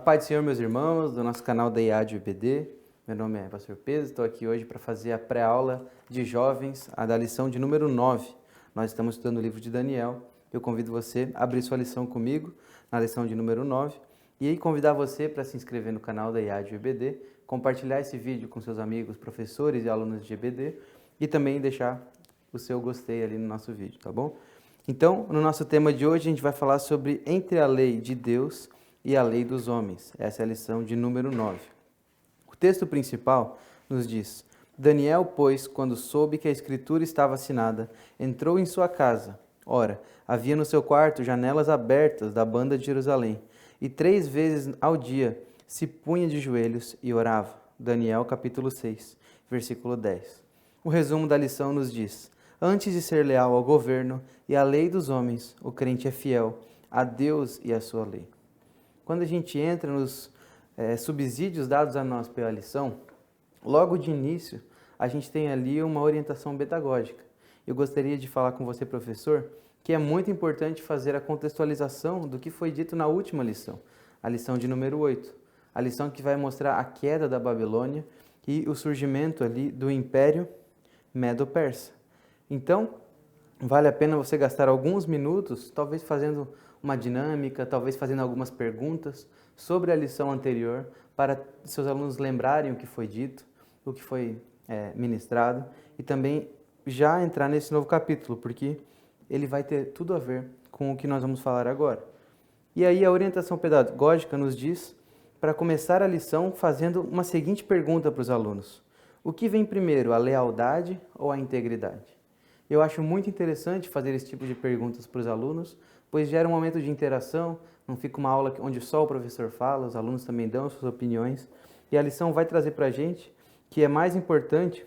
paz do Senhor, meus irmãos, do nosso canal da IAD EBD. Meu nome é Pastor Pedro, estou aqui hoje para fazer a pré-aula de jovens, a da lição de número 9. Nós estamos estudando o livro de Daniel. Eu convido você a abrir sua lição comigo na lição de número 9 e aí convidar você para se inscrever no canal da IAD EBD, compartilhar esse vídeo com seus amigos, professores e alunos de EBD e também deixar o seu gostei ali no nosso vídeo, tá bom? Então, no nosso tema de hoje, a gente vai falar sobre entre a lei de Deus e a lei dos homens. Essa é a lição de número 9. O texto principal nos diz: Daniel, pois, quando soube que a escritura estava assinada, entrou em sua casa. Ora, havia no seu quarto janelas abertas da banda de Jerusalém, e 3 vezes ao dia se punha de joelhos e orava. Daniel, capítulo 6, versículo 10. O resumo da lição nos diz: antes de ser leal ao governo e à lei dos homens, o crente é fiel a Deus e à sua lei. Quando a gente entra nos subsídios dados a nós pela lição, logo de início, a gente tem ali uma orientação pedagógica. Eu gostaria de falar com você, professor, que é muito importante fazer a contextualização do que foi dito na última lição, a lição de número 8, a lição que vai mostrar a queda da Babilônia e o surgimento ali do Império Medo-Persa. Então, vale a pena você gastar alguns minutos, talvez fazendo uma dinâmica, talvez fazendo algumas perguntas sobre a lição anterior, para seus alunos lembrarem o que foi dito, o que foi ministrado, e também já entrar nesse novo capítulo, porque ele vai ter tudo a ver com o que nós vamos falar agora. E aí a orientação pedagógica nos diz para começar a lição fazendo uma seguinte pergunta para os alunos: o que vem primeiro, a lealdade ou a integridade? Eu acho muito interessante fazer esse tipo de perguntas para os alunos, pois gera um momento de interação, não fica uma aula onde só o professor fala, os alunos também dão suas opiniões, e a lição vai trazer para a gente que é mais importante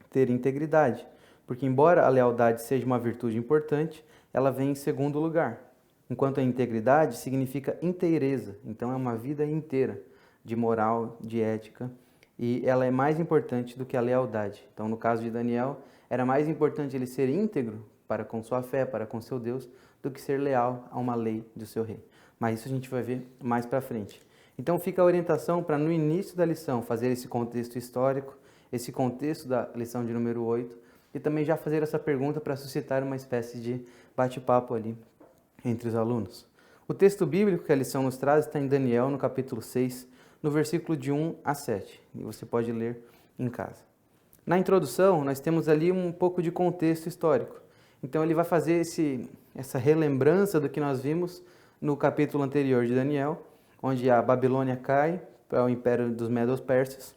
ter integridade, porque embora a lealdade seja uma virtude importante, ela vem em segundo lugar, enquanto a integridade significa inteireza, então é uma vida inteira de moral, de ética, e ela é mais importante do que a lealdade. Então, no caso de Daniel, era mais importante ele ser íntegro para com sua fé, para com seu Deus, do que ser leal a uma lei do seu rei. Mas isso a gente vai ver mais para frente. Então fica a orientação para no início da lição fazer esse contexto histórico, esse contexto da lição de número 8, e também já fazer essa pergunta para suscitar uma espécie de bate-papo ali entre os alunos. O texto bíblico que a lição nos traz está em Daniel, no capítulo 6, no versículo de 1 a 7, e você pode ler em casa. Na introdução, nós temos ali um pouco de contexto histórico. Então, ele vai fazer essa relembrança do que nós vimos no capítulo anterior de Daniel, onde a Babilônia cai para o império dos Medos-Persas.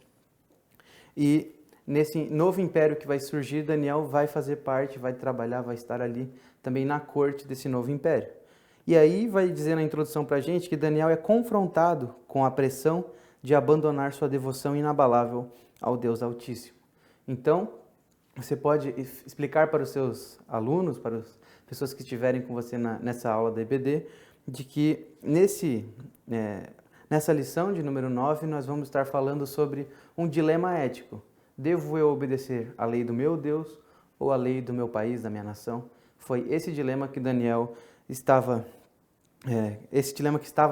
E nesse novo império que vai surgir, Daniel vai fazer parte, vai trabalhar, vai estar ali também na corte desse novo império. E aí vai dizer na introdução para a gente que Daniel é confrontado com a pressão de abandonar sua devoção inabalável ao Deus Altíssimo. Então, você pode explicar para os seus alunos, para as pessoas que estiverem com você nessa aula da EBD, de que nessa lição de número 9 nós vamos estar falando sobre um dilema ético. Devo eu obedecer à lei do meu Deus ou à lei do meu país, da minha nação? Foi esse dilema que estava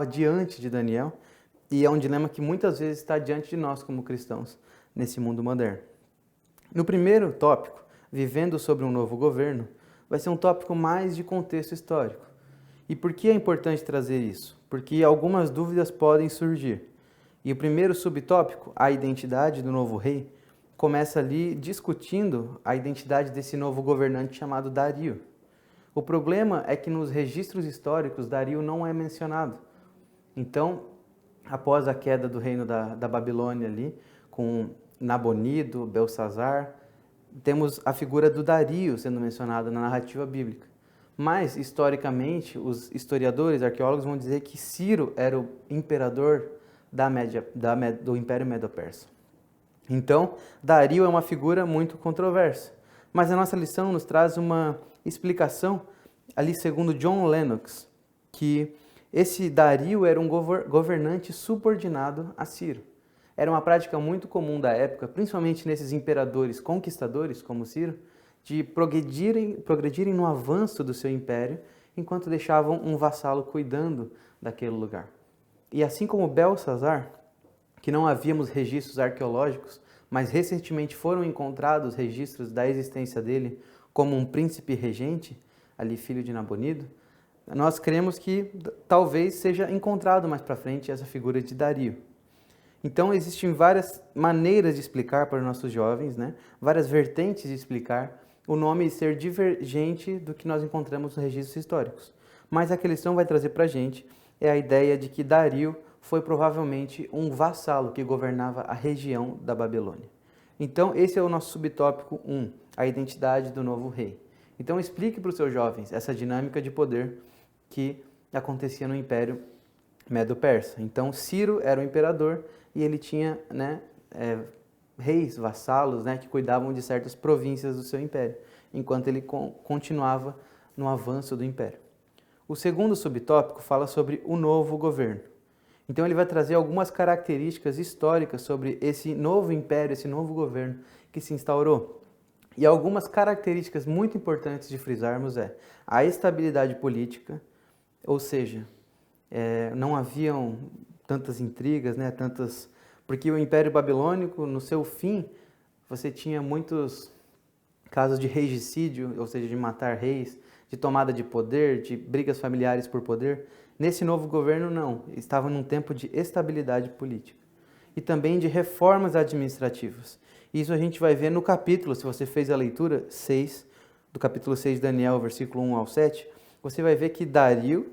diante de Daniel, e é um dilema que muitas vezes está diante de nós como cristãos nesse mundo moderno. No primeiro tópico, vivendo sobre um novo governo, vai ser um tópico mais de contexto histórico. E por que é importante trazer isso? Porque algumas dúvidas podem surgir. E o primeiro subtópico, a identidade do novo rei, começa ali discutindo a identidade desse novo governante chamado Dario. O problema é que nos registros históricos, Dario não é mencionado. Então, após a queda do reino da Babilônia ali, com Nabonido, Belsazar, temos a figura do Dario sendo mencionada na narrativa bíblica. Mas, historicamente, os historiadores, arqueólogos vão dizer que Ciro era o imperador do Império Medo-Persa. Então, Dario é uma figura muito controversa. Mas a nossa lição nos traz uma explicação, ali segundo John Lennox, que esse Dario era um governante subordinado a Ciro. Era uma prática muito comum da época, principalmente nesses imperadores conquistadores como Ciro, de progredirem no avanço do seu império, enquanto deixavam um vassalo cuidando daquele lugar. E assim como Belsazar, que não havíamos registros arqueológicos, mas recentemente foram encontrados registros da existência dele como um príncipe regente, ali filho de Nabonido, nós cremos que talvez seja encontrado mais para frente essa figura de Dario. Então existem várias maneiras de explicar para os nossos jovens, né? Várias vertentes de explicar o nome ser divergente do que nós encontramos nos registros históricos. Mas a que a lição vai trazer para a gente é a ideia de que Dario foi provavelmente um vassalo que governava a região da Babilônia. Então, esse é o nosso subtópico 1, a identidade do novo rei. Então, explique para os seus jovens essa dinâmica de poder que acontecia no Império Medo-Persa. Então, Ciro era o imperador e ele tinha, reis, vassalos, que cuidavam de certas províncias do seu império, enquanto ele continuava no avanço do império. O segundo subtópico fala sobre o novo governo. Então ele vai trazer algumas características históricas sobre esse novo império, esse novo governo que se instaurou. E algumas características muito importantes de frisarmos é a estabilidade política, ou seja, não haviam tantas intrigas, porque o Império Babilônico, no seu fim, você tinha muitos casos de regicídio, ou seja, de matar reis, de tomada de poder, de brigas familiares por poder. Nesse novo governo, não. Estava num tempo de estabilidade política. E também de reformas administrativas. Isso a gente vai ver no capítulo, se você fez a leitura 6, do capítulo 6 de Daniel, versículo 1 ao 7, você vai ver que Dario,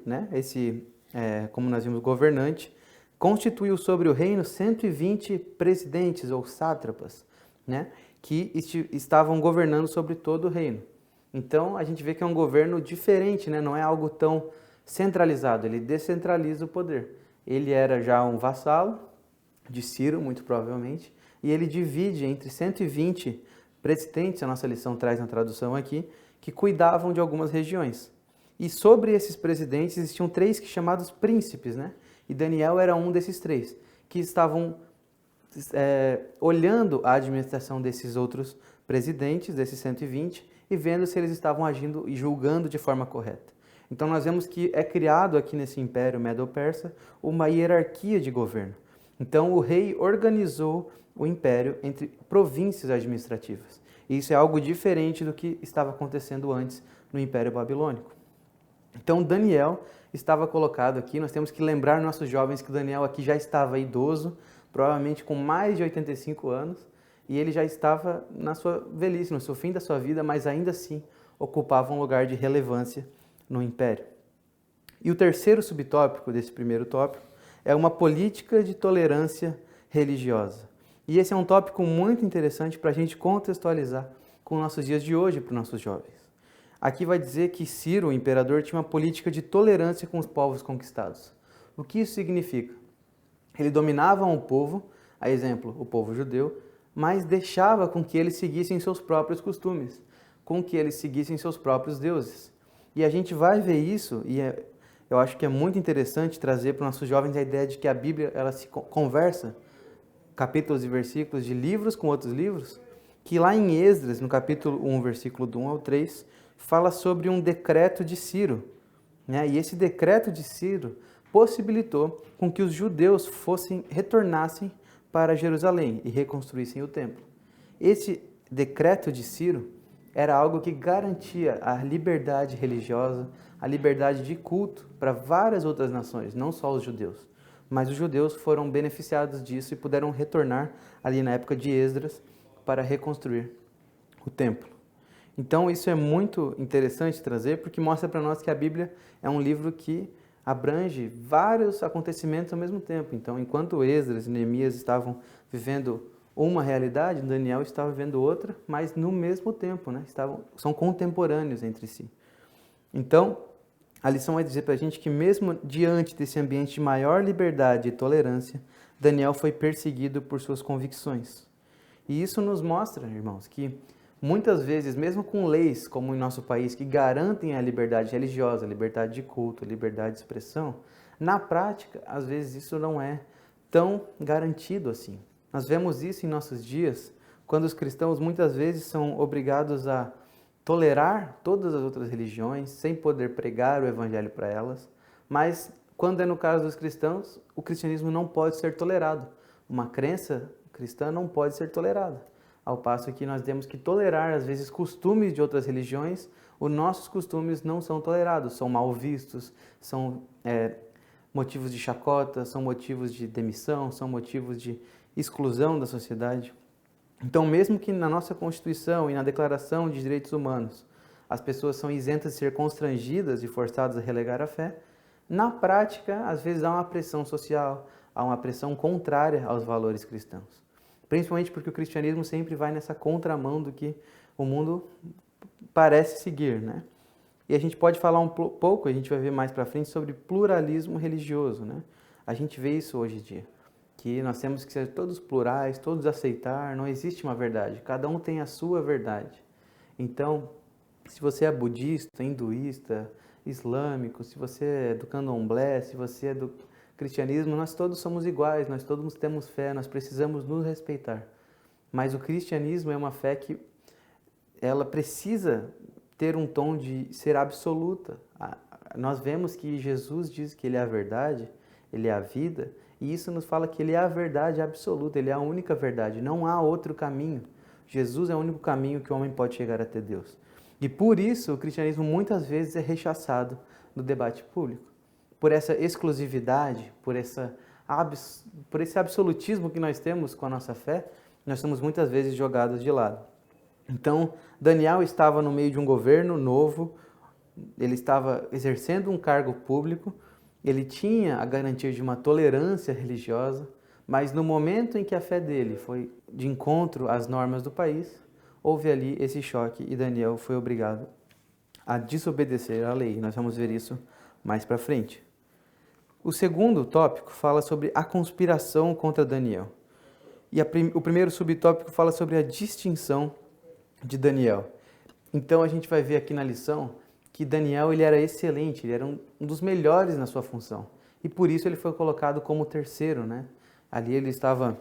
como nós vimos, governante, constituiu sobre o reino 120 presidentes ou sátrapas, que estavam governando sobre todo o reino. Então, a gente vê que é um governo diferente, não é algo tão centralizado, ele descentraliza o poder. Ele era já um vassalo de Ciro, muito provavelmente, e ele divide entre 120 presidentes, a nossa lição traz na tradução aqui, que cuidavam de algumas regiões. E sobre esses presidentes existiam 3 chamados príncipes, E Daniel era um desses 3, que estavam olhando a administração desses outros presidentes, desses 120, e vendo se eles estavam agindo e julgando de forma correta. Então nós vemos que é criado aqui nesse Império Medo-Persa uma hierarquia de governo. Então o rei organizou o império entre províncias administrativas. E isso é algo diferente do que estava acontecendo antes no Império Babilônico. Então Daniel estava colocado aqui, nós temos que lembrar nossos jovens que Daniel aqui já estava idoso, provavelmente com mais de 85 anos, e ele já estava na sua velhice, no seu fim da sua vida, mas ainda assim ocupava um lugar de relevância no império. E o terceiro subtópico desse primeiro tópico é uma política de tolerância religiosa. E esse é um tópico muito interessante para a gente contextualizar com os nossos dias de hoje para os nossos jovens. Aqui vai dizer que Ciro, o imperador, tinha uma política de tolerância com os povos conquistados. O que isso significa? Ele dominava um povo, a exemplo, o povo judeu, mas deixava com que eles seguissem seus próprios costumes, com que eles seguissem seus próprios deuses. E a gente vai ver isso, e eu acho que é muito interessante trazer para os nossos jovens a ideia de que a Bíblia ela se conversa, capítulos e versículos de livros com outros livros, que lá em Esdras, no capítulo 1, versículo do 1 ao 3, fala sobre um decreto de Ciro. E esse decreto de Ciro possibilitou com que os judeus retornassem para Jerusalém e reconstruíssem o templo. Esse decreto de Ciro era algo que garantia a liberdade religiosa, a liberdade de culto para várias outras nações, não só os judeus. Mas os judeus foram beneficiados disso e puderam retornar ali na época de Esdras para reconstruir o templo. Então isso é muito interessante trazer, porque mostra para nós que a Bíblia é um livro que abrange vários acontecimentos ao mesmo tempo. Então, enquanto Esdras e Neemias estavam vivendo uma realidade, Daniel estava vivendo outra, mas no mesmo tempo, são contemporâneos entre si. Então, a lição vai dizer para a gente que mesmo diante desse ambiente de maior liberdade e tolerância, Daniel foi perseguido por suas convicções. E isso nos mostra, irmãos, que muitas vezes, mesmo com leis como em nosso país, que garantem a liberdade religiosa, a liberdade de culto, a liberdade de expressão, na prática, às vezes isso não é tão garantido assim. Nós vemos isso em nossos dias, quando os cristãos muitas vezes são obrigados a tolerar todas as outras religiões, sem poder pregar o evangelho para elas, mas Quando é no caso dos cristãos, o cristianismo não pode ser tolerado. Uma crença cristã não pode ser tolerada. Ao passo que nós temos que tolerar, às vezes, costumes de outras religiões, os nossos costumes não são tolerados, são mal vistos, são motivos de chacota, são motivos de demissão, são motivos de exclusão da sociedade. Então, mesmo que na nossa Constituição e na Declaração de Direitos Humanos as pessoas são isentas de ser constrangidas e forçadas a relegar a fé, na prática, às vezes há uma pressão social, há uma pressão contrária aos valores cristãos. Principalmente porque o cristianismo sempre vai nessa contramão do que o mundo parece seguir, né? E a gente pode falar um pouco, a gente vai ver mais para frente, sobre pluralismo religioso, né? A gente vê isso hoje em dia, que nós temos que ser todos plurais, todos aceitar, não existe uma verdade, cada um tem a sua verdade. Então, se você é budista, hinduísta, islâmico, se você é do candomblé, se você é do cristianismo, nós todos somos iguais, nós todos temos fé, nós precisamos nos respeitar. Mas o cristianismo é uma fé que ela precisa ter um tom de ser absoluta. Nós vemos que Jesus diz que Ele é a verdade, Ele é a vida, e isso nos fala que Ele é a verdade absoluta, Ele é a única verdade, não há outro caminho. Jesus é o único caminho que o homem pode chegar até Deus. E por isso o cristianismo muitas vezes é rechaçado no debate público. Por essa exclusividade, por esse absolutismo que nós temos com a nossa fé, nós somos muitas vezes jogados de lado. Então, Daniel estava no meio de um governo novo, ele estava exercendo um cargo público, ele tinha a garantia de uma tolerância religiosa, mas no momento em que a fé dele foi de encontro às normas do país, houve ali esse choque e Daniel foi obrigado a desobedecer à lei. Nós vamos ver isso mais para frente. O segundo tópico fala sobre a conspiração contra Daniel. E o primeiro subtópico fala sobre a distinção de Daniel. Então a gente vai ver aqui na lição que Daniel ele era excelente, ele era um dos melhores na sua função. E por isso ele foi colocado como terceiro, né? Ali ele estava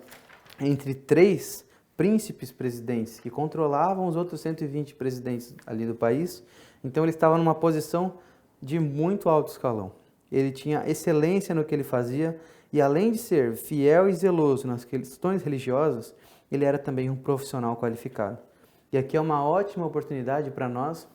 entre 3 príncipes presidentes que controlavam os outros 120 presidentes ali do país. Então ele estava numa posição de muito alto escalão. Ele tinha excelência no que ele fazia e além de ser fiel e zeloso nas questões religiosas, ele era também um profissional qualificado. E aqui é uma ótima oportunidade para nós,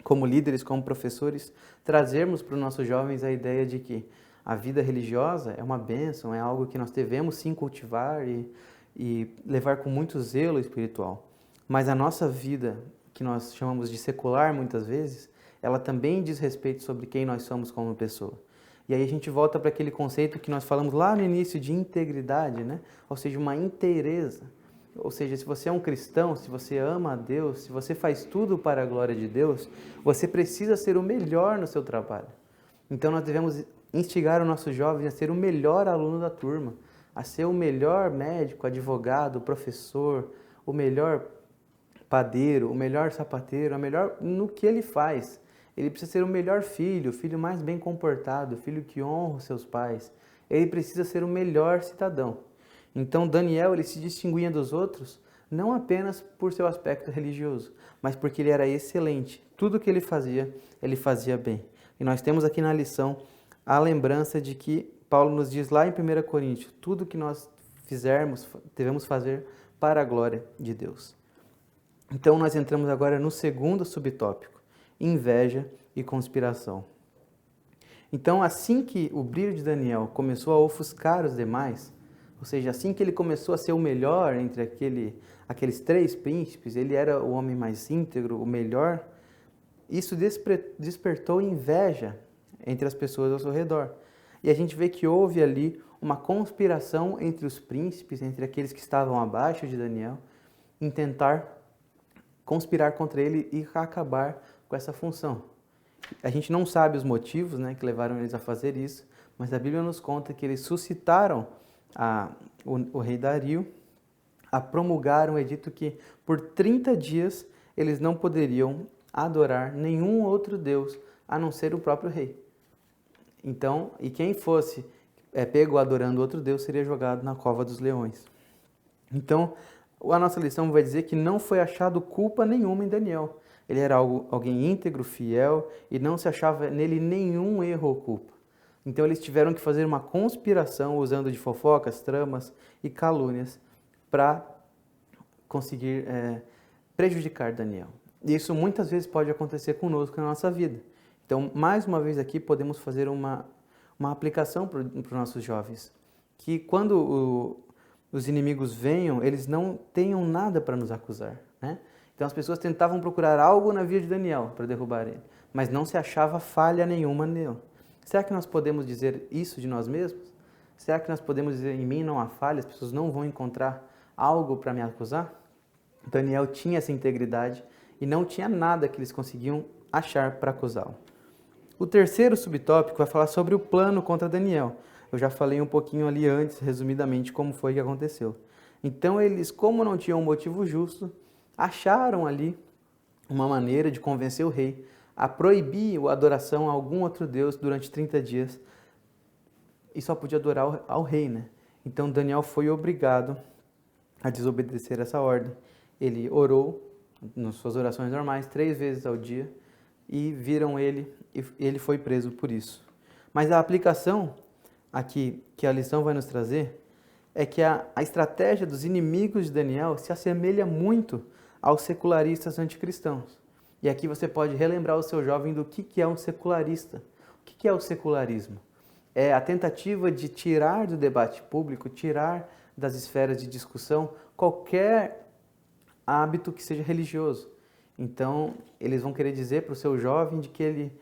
como líderes, como professores, trazermos para os nossos jovens a ideia de que a vida religiosa é uma bênção, é algo que nós devemos sim cultivar e levar com muito zelo espiritual. Mas a nossa vida, que nós chamamos de secular muitas vezes, ela também diz respeito sobre quem nós somos como pessoa. E aí a gente volta para aquele conceito que nós falamos lá no início de integridade, né? Ou seja, uma inteireza. Ou seja, se você é um cristão, se você ama a Deus, se você faz tudo para a glória de Deus, você precisa ser o melhor no seu trabalho. Então nós devemos instigar os nossos jovens a ser o melhor aluno da turma, a ser o melhor médico, advogado, professor, o melhor padeiro, o melhor sapateiro, o melhor no que ele faz. Ele precisa ser o melhor filho, o filho mais bem comportado, o filho que honra os seus pais. Ele precisa ser o melhor cidadão. Então Daniel ele se distinguia dos outros não apenas por seu aspecto religioso, mas porque ele era excelente. Tudo que ele fazia bem. E nós temos aqui na lição a lembrança de que Paulo nos diz lá em 1 Coríntios, tudo que nós fizermos, devemos fazer para a glória de Deus. Então nós entramos agora no segundo subtópico, inveja e conspiração. Então assim que o brilho de Daniel começou a ofuscar os demais, ou seja, assim que ele começou a ser o melhor entre aqueles 3 príncipes, ele era o homem mais íntegro, o melhor, isso despertou inveja entre as pessoas ao seu redor. E a gente vê que houve ali uma conspiração entre os príncipes, entre aqueles que estavam abaixo de Daniel, em tentar conspirar contra ele e acabar com essa função. A gente não sabe os motivos, né, que levaram eles a fazer isso, mas a Bíblia nos conta que eles suscitaram o rei Dario a promulgar um edito que por 30 dias eles não poderiam adorar nenhum outro Deus a não ser o próprio rei. Então, e quem fosse pego adorando outro Deus seria jogado na cova dos leões. Então, a nossa lição vai dizer que não foi achado culpa nenhuma em Daniel. Ele era alguém íntegro, fiel, e não se achava nele nenhum erro ou culpa. Então eles tiveram que fazer uma conspiração usando de fofocas, tramas e calúnias para conseguir prejudicar Daniel. E isso muitas vezes pode acontecer conosco na nossa vida. Então, mais uma vez aqui, podemos fazer uma aplicação para os nossos jovens. Que quando os inimigos venham, eles não tenham nada para nos acusar, né? Então as pessoas tentavam procurar algo na vida de Daniel para derrubar ele, mas não se achava falha nenhuma nele. Será que nós podemos dizer isso de nós mesmos? Será que nós podemos dizer, em mim não há falha, as pessoas não vão encontrar algo para me acusar? Daniel tinha essa integridade e não tinha nada que eles conseguiam achar para acusá-lo. O terceiro subtópico vai falar sobre o plano contra Daniel. Eu já falei um pouquinho ali antes, resumidamente, como foi que aconteceu. Então eles, como não tinham um motivo justo, acharam ali uma maneira de convencer o rei a proibir a adoração a algum outro deus durante 30 dias e só podia adorar ao rei, né? Então Daniel foi obrigado a desobedecer essa ordem. Ele orou nas suas orações normais 3 vezes ao dia e viram ele e ele foi preso por isso. Mas a aplicação aqui que a lição vai nos trazer é que a estratégia dos inimigos de Daniel se assemelha muito aos secularistas anticristãos. E aqui você pode relembrar o seu jovem do que é um secularista. O que é o secularismo? É a tentativa de tirar do debate público, tirar das esferas de discussão qualquer hábito que seja religioso. Então, eles vão querer dizer para o seu jovem de que ele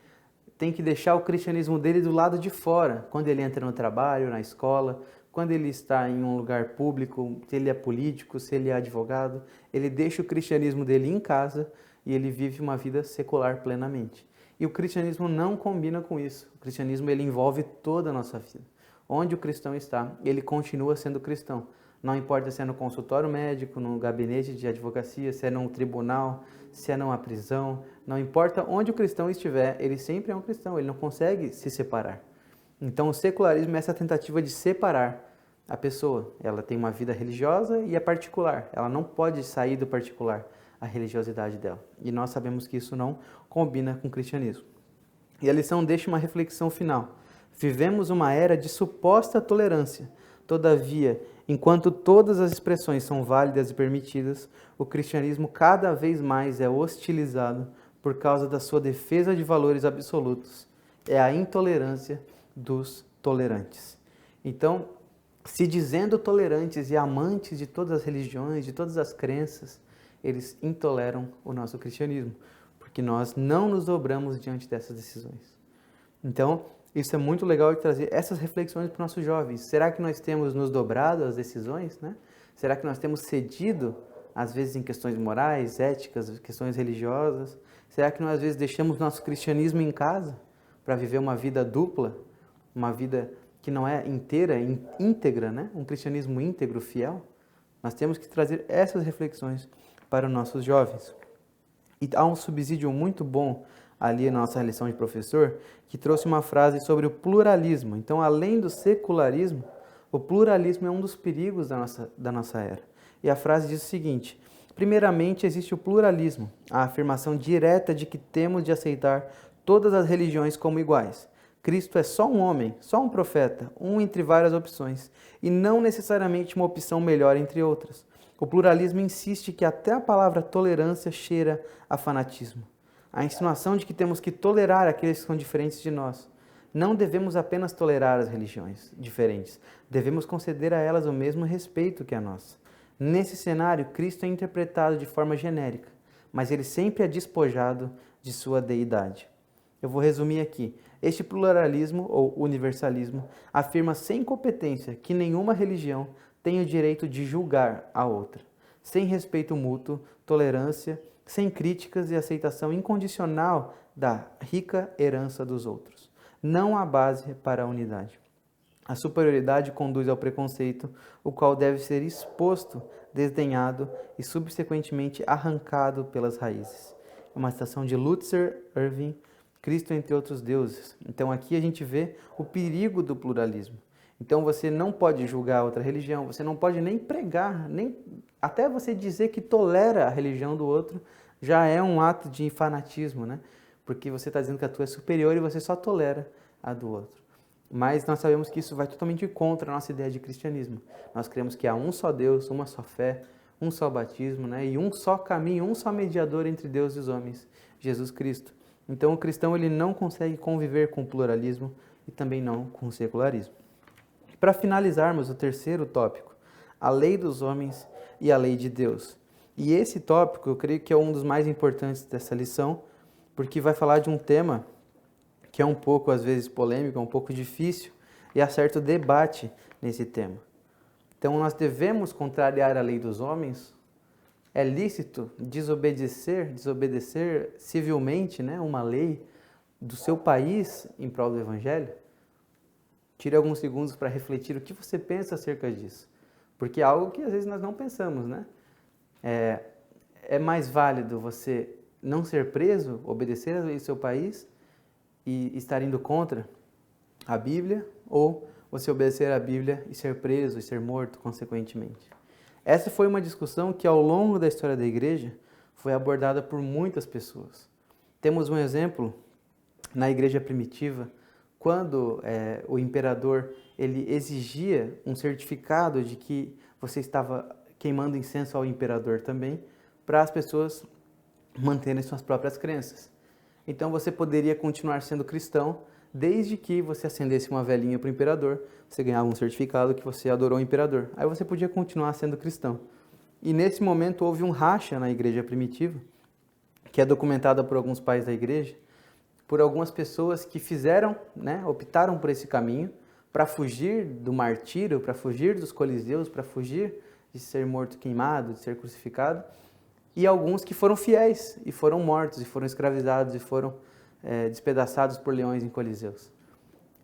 tem que deixar o cristianismo dele do lado de fora, quando ele entra no trabalho, na escola, quando ele está em um lugar público, se ele é político, se ele é advogado, ele deixa o cristianismo dele em casa e ele vive uma vida secular plenamente. E o cristianismo não combina com isso. O cristianismo ele envolve toda a nossa vida. Onde o cristão está, ele continua sendo cristão. Não importa se é no consultório médico, no gabinete de advocacia, se é num tribunal, se é numa prisão, não importa onde o cristão estiver, ele sempre é um cristão, ele não consegue se separar. Então o secularismo é essa tentativa de separar a pessoa. Ela tem uma vida religiosa e é particular, ela não pode sair do particular, a religiosidade dela. E nós sabemos que isso não combina com o cristianismo. E a lição deixa uma reflexão final. Vivemos uma era de suposta tolerância. Todavia, enquanto todas as expressões são válidas e permitidas, o cristianismo cada vez mais é hostilizado por causa da sua defesa de valores absolutos. É a intolerância dos tolerantes. Então, se dizendo tolerantes e amantes de todas as religiões, de todas as crenças, eles intoleram o nosso cristianismo, porque nós não nos dobramos diante dessas decisões. Então, isso é muito legal de trazer essas reflexões para os nossos jovens. Será que nós temos nos dobrado às decisões, né? Será que nós temos cedido, às vezes, em questões morais, éticas, questões religiosas? Será que nós, às vezes, deixamos nosso cristianismo em casa para viver uma vida dupla, uma vida que não é inteira, íntegra, né? Um cristianismo íntegro, fiel? Nós temos que trazer essas reflexões para os nossos jovens. E há um subsídio muito bom ali na nossa lição de professor, que trouxe uma frase sobre o pluralismo. Então, além do secularismo, o pluralismo é um dos perigos da nossa era. E a frase diz o seguinte: primeiramente, existe o pluralismo, a afirmação direta de que temos de aceitar todas as religiões como iguais. Cristo é só um homem, só um profeta, um entre várias opções, e não necessariamente uma opção melhor entre outras. O pluralismo insiste que até a palavra tolerância cheira a fanatismo. A insinuação de que temos que tolerar aqueles que são diferentes de nós. Não devemos apenas tolerar as religiões diferentes, devemos conceder a elas o mesmo respeito que a nossa. Nesse cenário, Cristo é interpretado de forma genérica, mas ele sempre é despojado de sua deidade. Eu vou resumir aqui. Este pluralismo, ou universalismo, afirma sem competência que nenhuma religião tem o direito de julgar a outra, sem respeito mútuo, tolerância, sem críticas e aceitação incondicional da rica herança dos outros. Não há base para a unidade. A superioridade conduz ao preconceito, o qual deve ser exposto, desdenhado e subsequentemente arrancado pelas raízes. É uma citação de Luther Irving, Cristo entre outros deuses. Então aqui a gente vê o perigo do pluralismo. Então você não pode julgar outra religião, você não pode nem pregar, nem até você dizer que tolera a religião do outro, já é um ato de fanatismo, né? Porque você está dizendo que a tua é superior e você só tolera a do outro. Mas nós sabemos que isso vai totalmente contra a nossa ideia de cristianismo. Nós cremos que há um só Deus, uma só fé, um só batismo, né? E um só caminho, um só mediador entre Deus e os homens, Jesus Cristo. Então o cristão ele não consegue conviver com o pluralismo e também não com o secularismo. Para finalizarmos o terceiro tópico, a lei dos homens e a lei de Deus. E esse tópico eu creio que é um dos mais importantes dessa lição, porque vai falar de um tema que é um pouco, às vezes, polêmico, é um pouco difícil, e há certo debate nesse tema. Então, nós devemos contrariar a lei dos homens? É lícito desobedecer civilmente, né, uma lei do seu país em prol do Evangelho? Tire alguns segundos para refletir o que você pensa acerca disso. Porque é algo que, às vezes, nós não pensamos, né? É mais válido você não ser preso, obedecer às leis do seu país, e estar indo contra a Bíblia, ou você obedecer à Bíblia e ser preso e ser morto consequentemente. Essa foi uma discussão que ao longo da história da igreja foi abordada por muitas pessoas. Temos um exemplo na igreja primitiva, quando o imperador ele exigia um certificado de que você estava queimando incenso ao imperador também, para as pessoas manterem suas próprias crenças. Então você poderia continuar sendo cristão desde que você acendesse uma velinha para o imperador, você ganhava um certificado que você adorou o imperador. Aí você podia continuar sendo cristão. E nesse momento houve um racha na igreja primitiva, que é documentada por alguns pais da igreja, por algumas pessoas que fizeram, né, optaram por esse caminho para fugir do martírio, para fugir dos coliseus, para fugir de ser morto queimado, de ser crucificado, e alguns que foram fiéis e foram mortos, e foram escravizados, e foram despedaçados por leões em coliseus.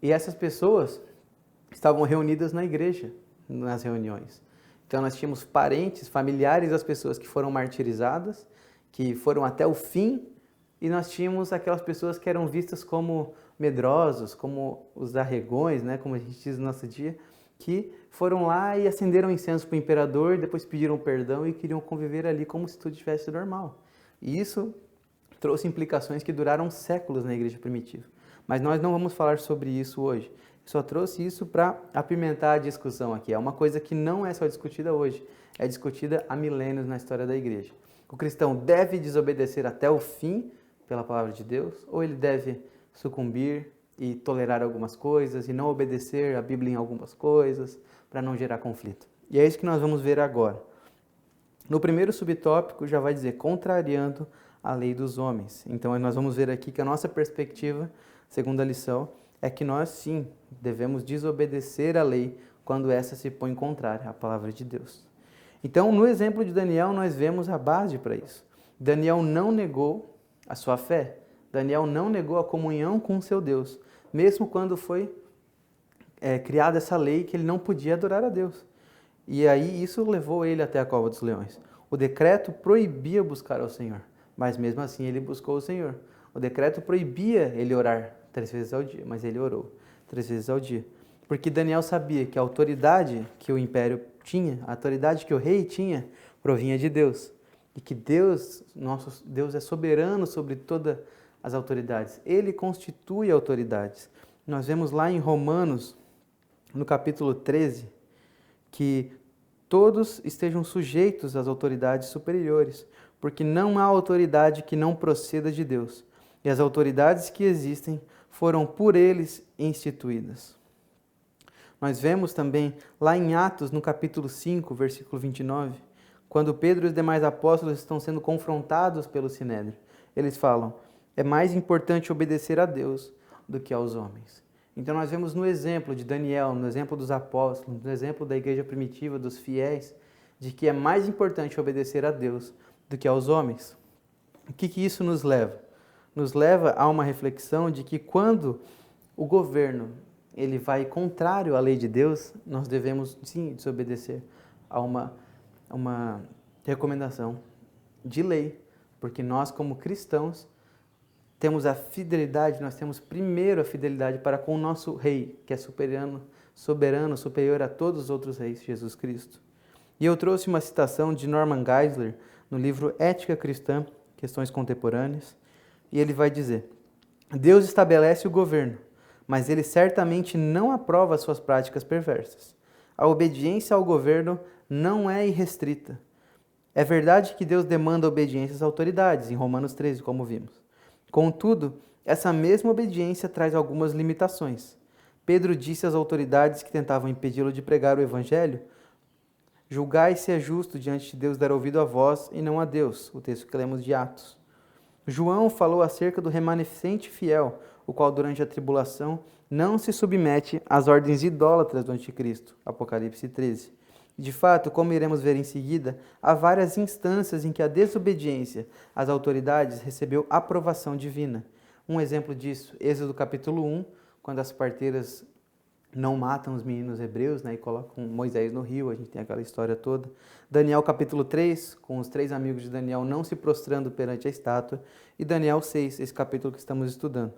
E essas pessoas estavam reunidas na igreja, nas reuniões. Então nós tínhamos parentes, familiares das pessoas que foram martirizadas, que foram até o fim, e nós tínhamos aquelas pessoas que eram vistas como medrosos, como os arregões, né, como a gente diz no nosso dia, que foram lá e acenderam incenso para o imperador, depois pediram perdão e queriam conviver ali como se tudo estivesse normal. E isso trouxe implicações que duraram séculos na igreja primitiva. Mas nós não vamos falar sobre isso hoje. Eu só trouxe isso para apimentar a discussão aqui. É uma coisa que não é só discutida hoje, é discutida há milênios na história da igreja. O cristão deve desobedecer até o fim pela palavra de Deus, ou ele deve sucumbir e tolerar algumas coisas e não obedecer a Bíblia em algumas coisas para não gerar conflito. E é isso que nós vamos ver agora. No primeiro subtópico já vai dizer contrariando a lei dos homens. Então nós vamos ver aqui que a nossa perspectiva, segundo a lição, é que nós sim devemos desobedecer a lei quando essa se põe contrária à palavra de Deus. Então no exemplo de Daniel nós vemos a base para isso. Daniel não negou a sua fé. Daniel não negou a comunhão com o seu Deus, mesmo quando foi criada essa lei que ele não podia adorar a Deus. E aí isso levou ele até a cova dos leões. O decreto proibia buscar ao Senhor, mas mesmo assim ele buscou o Senhor. O decreto proibia ele orar 3 vezes ao dia, mas ele orou 3 vezes ao dia. Porque Daniel sabia que a autoridade que o império tinha, a autoridade que o rei tinha, provinha de Deus. E que Deus, nosso Deus, é soberano sobre todas as autoridades. Ele constitui autoridades. Nós vemos lá em Romanos, no capítulo 13, que todos estejam sujeitos às autoridades superiores, porque não há autoridade que não proceda de Deus. E as autoridades que existem foram por eles instituídas. Nós vemos também lá em Atos, no capítulo 5, versículo 29, quando Pedro e os demais apóstolos estão sendo confrontados pelo Sinédrio. Eles falam, é mais importante obedecer a Deus do que aos homens. Então nós vemos no exemplo de Daniel, no exemplo dos apóstolos, no exemplo da igreja primitiva, dos fiéis, de que é mais importante obedecer a Deus do que aos homens. O que isso nos leva? Nos leva a uma reflexão de que quando o governo ele vai contrário à lei de Deus, nós devemos sim desobedecer a uma recomendação de lei, porque nós como cristãos temos a fidelidade, nós temos primeiro a fidelidade para com o nosso rei, que é soberano, superior a todos os outros reis, Jesus Cristo. E eu trouxe uma citação de Norman Geisler no livro Ética Cristã, Questões Contemporâneas, e ele vai dizer, Deus estabelece o governo, mas ele certamente não aprova suas práticas perversas. A obediência ao governo não é irrestrita. É verdade que Deus demanda obediência às autoridades, em Romanos 13, como vimos. Contudo, essa mesma obediência traz algumas limitações. Pedro disse às autoridades que tentavam impedi-lo de pregar o evangelho: julgai se é justo diante de Deus dar ouvido a vós e não a Deus, o texto que lemos de Atos. João falou acerca do remanescente fiel, o qual durante a tribulação não se submete às ordens idólatras do anticristo, Apocalipse 13. De fato, como iremos ver em seguida, há várias instâncias em que a desobediência às autoridades recebeu aprovação divina. Um exemplo disso, Êxodo capítulo 1, quando as parteiras não matam os meninos hebreus, né, e colocam Moisés no rio, a gente tem aquela história toda. Daniel capítulo 3, com os 3 amigos de Daniel não se prostrando perante a estátua. E Daniel 6, esse capítulo que estamos estudando.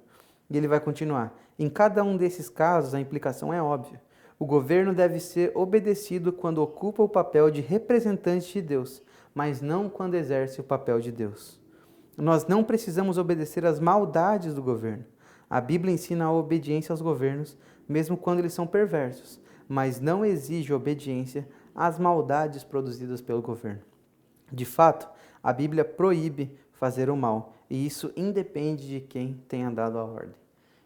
E ele vai continuar. Em cada um desses casos, a implicação é óbvia. O governo deve ser obedecido quando ocupa o papel de representante de Deus, mas não quando exerce o papel de Deus. Nós não precisamos obedecer às maldades do governo. A Bíblia ensina a obediência aos governos, mesmo quando eles são perversos, mas não exige obediência às maldades produzidas pelo governo. De fato, a Bíblia proíbe fazer o mal, e isso independe de quem tenha dado a ordem.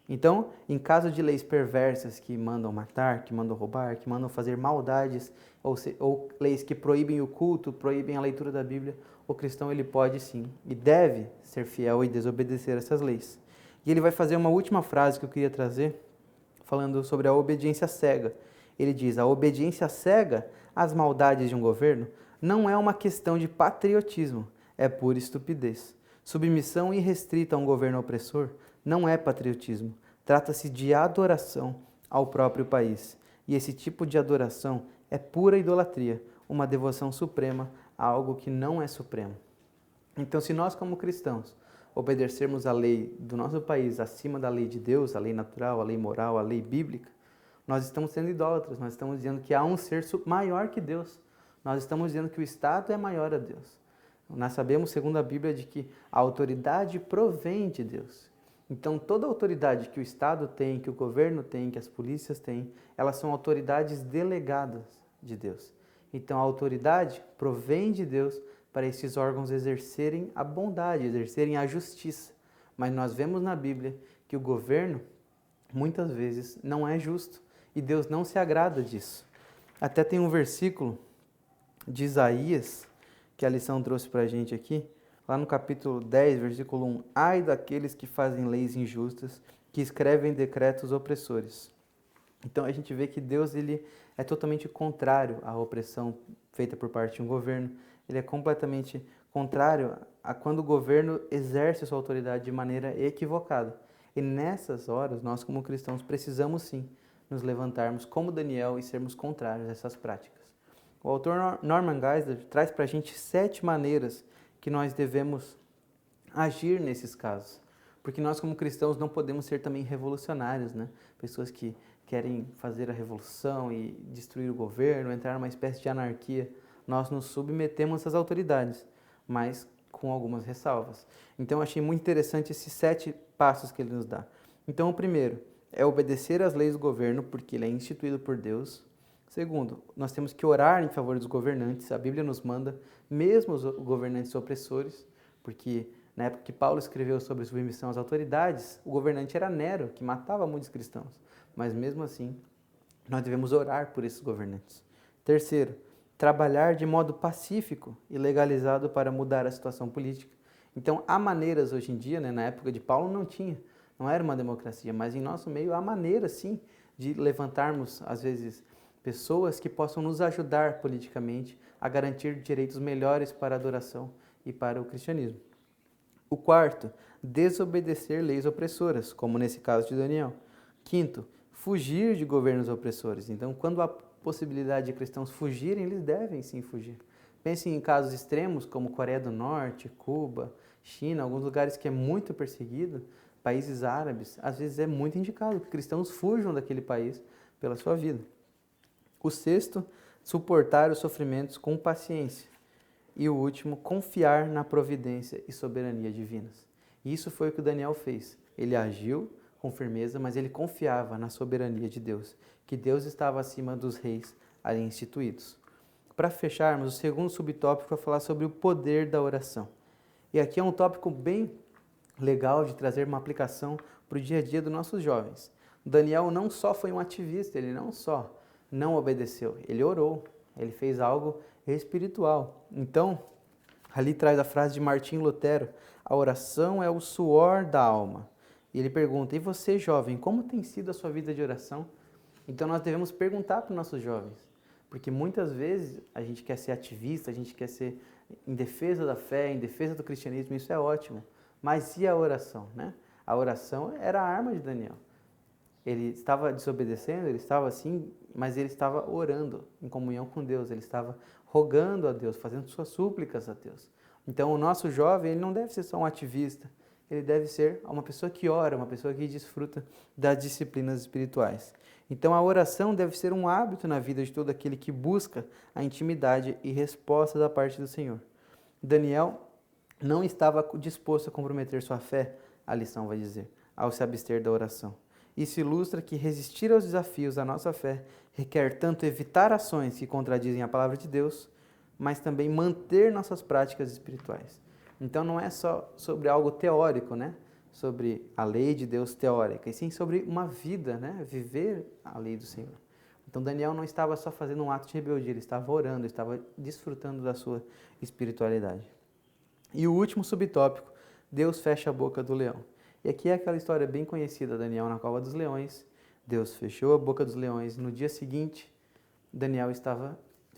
Então, em caso de leis perversas que mandam matar, que mandam roubar, que mandam fazer maldades, ou leis que proíbem o culto, proíbem a leitura da Bíblia, o cristão ele pode sim e deve ser fiel e desobedecer essas leis. E ele vai fazer uma última frase que eu queria trazer, falando sobre a obediência cega. Ele diz: a obediência cega às maldades de um governo não é uma questão de patriotismo, é pura estupidez. Submissão irrestrita a um governo opressor não é patriotismo, trata-se de adoração ao próprio país. E esse tipo de adoração é pura idolatria, uma devoção suprema a algo que não é supremo. Então, se nós como cristãos obedecermos a lei do nosso país acima da lei de Deus, a lei natural, a lei moral, a lei bíblica, nós estamos sendo idólatras, nós estamos dizendo que há um ser maior que Deus, nós estamos dizendo que o Estado é maior a Deus. Nós sabemos, segundo a Bíblia, de que a autoridade provém de Deus. Então, toda autoridade que o Estado tem, que o governo tem, que as polícias têm, elas são autoridades delegadas de Deus. Então, a autoridade provém de Deus para esses órgãos exercerem a bondade, exercerem a justiça. Mas nós vemos na Bíblia que o governo, muitas vezes, não é justo e Deus não se agrada disso. Até tem um versículo de Isaías, que a lição trouxe para a gente aqui, lá no capítulo 10, versículo 1. Ai daqueles que fazem leis injustas, que escrevem decretos opressores. Então a gente vê que Deus ele é totalmente contrário à opressão feita por parte de um governo. Ele é completamente contrário a quando o governo exerce sua autoridade de maneira equivocada. E nessas horas, nós como cristãos precisamos sim nos levantarmos como Daniel e sermos contrários a essas práticas. O autor Norman Geisler traz para a gente 7 maneiras que nós devemos agir nesses casos. Porque nós como cristãos não podemos ser também revolucionários, né? Pessoas que querem fazer a revolução e destruir o governo, entrar numa espécie de anarquia. Nós nos submetemos às autoridades, mas com algumas ressalvas. Então eu achei muito interessante esses 7 passos que ele nos dá. Então o primeiro é obedecer às leis do governo, porque ele é instituído por Deus. Segundo, nós temos que orar em favor dos governantes. A Bíblia nos manda, mesmo os governantes opressores, porque na época que Paulo escreveu sobre submissão às autoridades, o governante era Nero, que matava muitos cristãos. Mas mesmo assim, nós devemos orar por esses governantes. Terceiro, trabalhar de modo pacífico e legalizado para mudar a situação política. Então, há maneiras hoje em dia, né, na época de Paulo não tinha, não era uma democracia, mas em nosso meio há maneiras sim de levantarmos, às vezes, pessoas que possam nos ajudar politicamente a garantir direitos melhores para a adoração e para o cristianismo. O quarto, desobedecer leis opressoras, como nesse caso de Daniel. Quinto, fugir de governos opressores. Então, quando há possibilidade de cristãos fugirem, eles devem sim fugir. Pensem em casos extremos como Coreia do Norte, Cuba, China, alguns lugares que é muito perseguido, países árabes, às vezes é muito indicado que cristãos fujam daquele país pela sua vida. O sexto, suportar os sofrimentos com paciência. E o último, confiar na providência e soberania divinas. E isso foi o que o Daniel fez. Ele agiu com firmeza, mas ele confiava na soberania de Deus, que Deus estava acima dos reis ali instituídos. Para fecharmos, o segundo subtópico é falar sobre o poder da oração. E aqui é um tópico bem legal de trazer uma aplicação para o dia a dia dos nossos jovens. Daniel não só foi um ativista, ele não só não obedeceu, ele orou, ele fez algo espiritual. Então, ali traz a frase de Martim Lutero: a oração é o suor da alma. E ele pergunta: e você, jovem, como tem sido a sua vida de oração? Então nós devemos perguntar para os nossos jovens, porque muitas vezes a gente quer ser ativista, a gente quer ser em defesa da fé, em defesa do cristianismo, isso é ótimo. Mas e a oração, né? A oração era a arma de Daniel. Ele estava desobedecendo, ele estava assim, mas ele estava orando em comunhão com Deus, ele estava rogando a Deus, fazendo suas súplicas a Deus. Então o nosso jovem, ele não deve ser só um ativista, ele deve ser uma pessoa que ora, uma pessoa que desfruta das disciplinas espirituais. Então a oração deve ser um hábito na vida de todo aquele que busca a intimidade e resposta da parte do Senhor. Daniel não estava disposto a comprometer sua fé, a lição vai dizer, ao se abster da oração. Isso ilustra que resistir aos desafios da nossa fé requer tanto evitar ações que contradizem a palavra de Deus, mas também manter nossas práticas espirituais. Então não é só sobre algo teórico, né? Sobre a lei de Deus teórica, e sim sobre uma vida, né? Viver a lei do Senhor. Então Daniel não estava só fazendo um ato de rebeldia, ele estava orando, estava desfrutando da sua espiritualidade. E o último subtópico: Deus fecha a boca do leão. E aqui é aquela história bem conhecida, Daniel na cova dos leões, Deus fechou a boca dos leões, no dia seguinte Daniel estava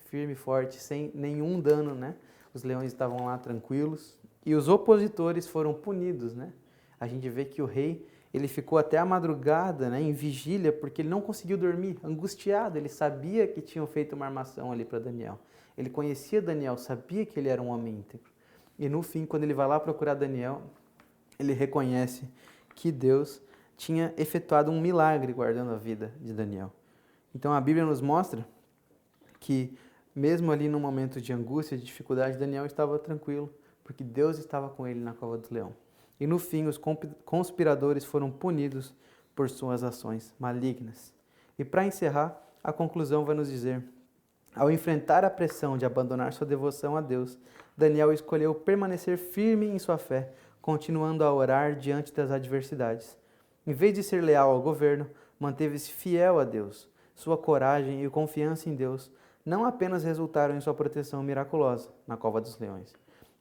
firme e forte, sem nenhum dano, né? Os leões estavam lá tranquilos e os opositores foram punidos, né? A gente vê que o rei, ele ficou até a madrugada, né, em vigília, porque ele não conseguiu dormir, angustiado, ele sabia que tinham feito uma armação ali para Daniel. Ele conhecia Daniel, sabia que ele era um homem íntegro. E no fim, quando ele vai lá procurar Daniel, ele reconhece que Deus tinha efetuado um milagre guardando a vida de Daniel. Então a Bíblia nos mostra que mesmo ali no momento de angústia, de dificuldade, Daniel estava tranquilo, porque Deus estava com ele na cova do leão. E no fim, os conspiradores foram punidos por suas ações malignas. E para encerrar, a conclusão vai nos dizer: ao enfrentar a pressão de abandonar sua devoção a Deus, Daniel escolheu permanecer firme em sua fé, continuando a orar diante das adversidades. Em vez de ser leal ao governo, manteve-se fiel a Deus. Sua coragem e confiança em Deus não apenas resultaram em sua proteção miraculosa na cova dos leões,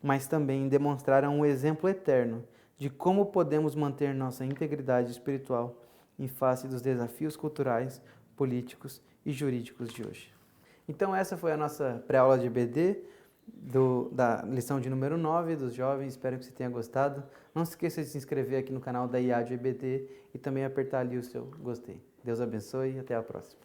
mas também demonstraram um exemplo eterno de como podemos manter nossa integridade espiritual em face dos desafios culturais, políticos e jurídicos de hoje. Então essa foi a nossa pré-aula de EBD, da lição de número 9 dos jovens. Espero que você tenha gostado. Não se esqueça de se inscrever aqui no canal da IAD EBD e também apertar ali o seu gostei. Deus abençoe e até a próxima.